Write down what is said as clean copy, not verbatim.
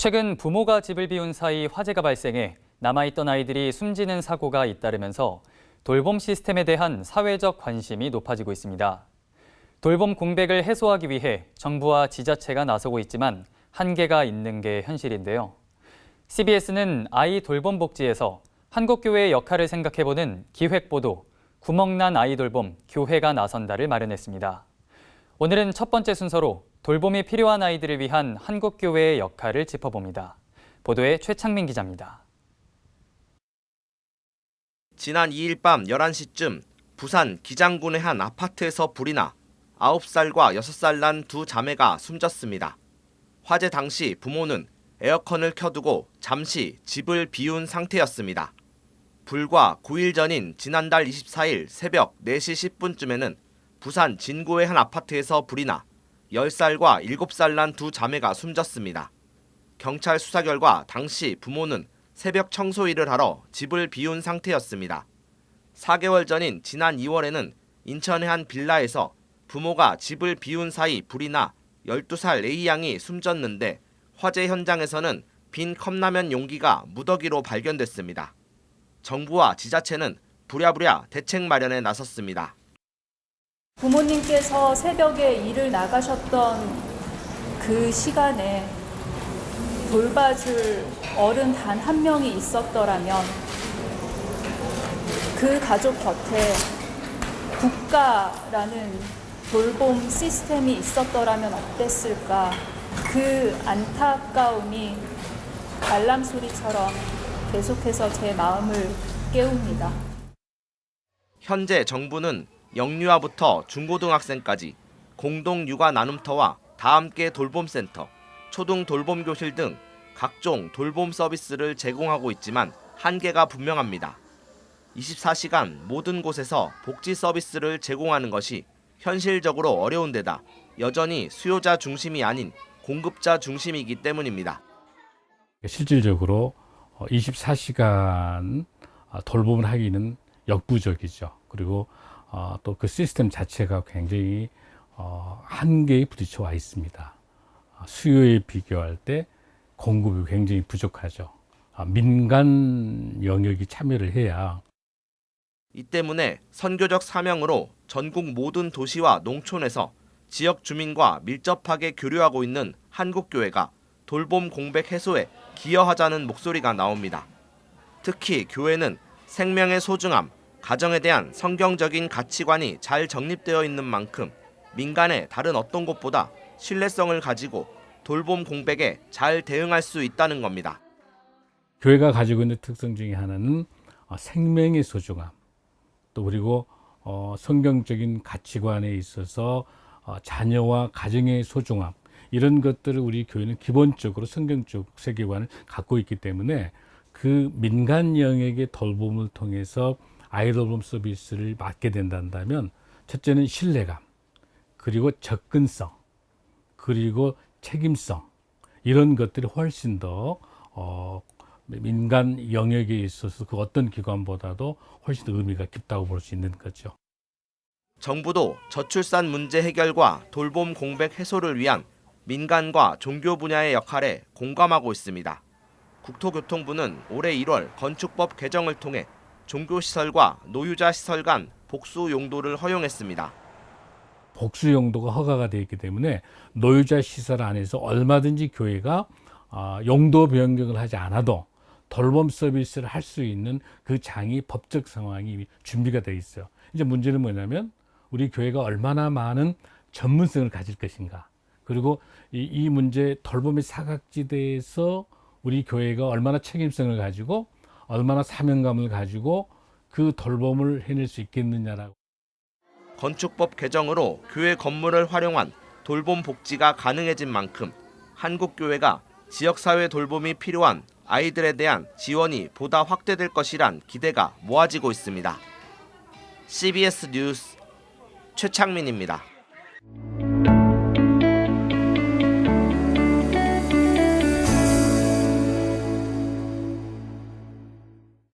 최근 부모가 집을 비운 사이 화재가 발생해 남아있던 아이들이 숨지는 사고가 잇따르면서 돌봄 시스템에 대한 사회적 관심이 높아지고 있습니다. 돌봄 공백을 해소하기 위해 정부와 지자체가 나서고 있지만 한계가 있는 게 현실인데요. CBS는 아이 돌봄 복지에서 한국교회의 역할을 생각해보는 기획보도 구멍난 아이 돌봄 교회가 나선다를 마련했습니다. 오늘은 첫 번째 순서로 돌봄이 필요한 아이들을 위한 한국교회의 역할을 짚어봅니다. 보도에 최창민 기자입니다. 지난 2일 밤 11시쯤 부산 기장군의 한 아파트에서 불이 나 9살과 6살 난 두 자매가 숨졌습니다. 화재 당시 부모는 에어컨을 켜두고 잠시 집을 비운 상태였습니다. 불과 9일 전인 지난달 24일 새벽 4시 10분쯤에는 부산 진구의 한 아파트에서 불이 나 10살과 7살 난 두 자매가 숨졌습니다. 경찰 수사 결과 당시 부모는 새벽 청소 일을 하러 집을 비운 상태였습니다. 4개월 전인 지난 2월에는 인천의 한 빌라에서 부모가 집을 비운 사이 불이 나 12살 A양이 숨졌는데 화재 현장에서는 빈 컵라면 용기가 무더기로 발견됐습니다. 정부와 지자체는 부랴부랴 대책 마련에 나섰습니다. 부모님께서 새벽에 일을 나가셨던 그 시간에 돌봐줄 어른 단 한 명이 있었더라면 그 가족 곁에 국가라는 돌봄 시스템이 있었더라면 어땠을까. 그 안타까움이 알람 소리처럼 계속해서 제 마음을 깨웁니다. 현재 정부는 영유아부터 중고등학생까지 공동 육아 나눔터와 다함께 돌봄센터, 초등 돌봄교실 등 각종 돌봄 서비스를 제공하고 있지만 한계가 분명합니다. 24시간 모든 곳에서 복지 서비스를 제공하는 것이 현실적으로 어려운 데다 여전히 수요자 중심이 아닌 공급자 중심이기 때문입니다. 실질적으로 24시간 돌봄을 하기는 역부족이죠. 그리고 또 그 시스템 자체가 굉장히 한계에 부딪혀 와 있습니다. 수요에 비교할 때 공급이 굉장히 부족하죠. 민간 영역이 참여를 해야. 이 때문에 선교적 사명으로 전국 모든 도시와 농촌에서 지역 주민과 밀접하게 교류하고 있는 한국교회가 돌봄 공백 해소에 기여하자는 목소리가 나옵니다. 특히 교회는 생명의 소중함, 가정에 대한 성경적인 가치관이 잘 정립되어 있는 만큼 민간의 다른 어떤 곳보다 신뢰성을 가지고 돌봄 공백에 잘 대응할 수 있다는 겁니다. 교회가 가지고 있는 특성 중에 하나는 생명의 소중함, 또 그리고 성경적인 가치관에 있어서 자녀와 가정의 소중함, 이런 것들을 우리 교회는 기본적으로 성경적 세계관을 갖고 있기 때문에 그 민간 영역의 돌봄을 통해서 아이 돌봄 서비스를 맡게 된다면 첫째는 신뢰감, 그리고 접근성, 그리고 책임성, 이런 것들이 훨씬 더 민간 영역에 있어서 그 어떤 기관보다도 훨씬 더 의미가 깊다고 볼 수 있는 거죠. 정부도 저출산 문제 해결과 돌봄 공백 해소를 위한 민간과 종교 분야의 역할에 공감하고 있습니다. 국토교통부는 올해 1월 건축법 개정을 통해 종교시설과 노유자 시설 간 복수 용도를 허용했습니다. 복수 용도가 허가가 되어 있기 때문에 노유자 시설 안에서 얼마든지 교회가 용도 변경을 하지 않아도 돌봄 서비스를 할 수 있는 그 장이 법적 상황이 준비가 되어 있어요. 이제 문제는 뭐냐면 우리 교회가 얼마나 많은 전문성을 가질 것인가, 그리고 이 문제 돌봄의 사각지대에서 우리 교회가 얼마나 책임성을 가지고 얼마나 사명감을 가지고 그 돌봄을 해낼 수 있겠느냐라고. 건축법 개정으로 교회 건물을 활용한 돌봄 복지가 가능해진 만큼 한국교회가 지역사회 돌봄이 필요한 아이들에 대한 지원이 보다 확대될 것이란 기대가 모아지고 있습니다. CBS 뉴스 최창민입니다.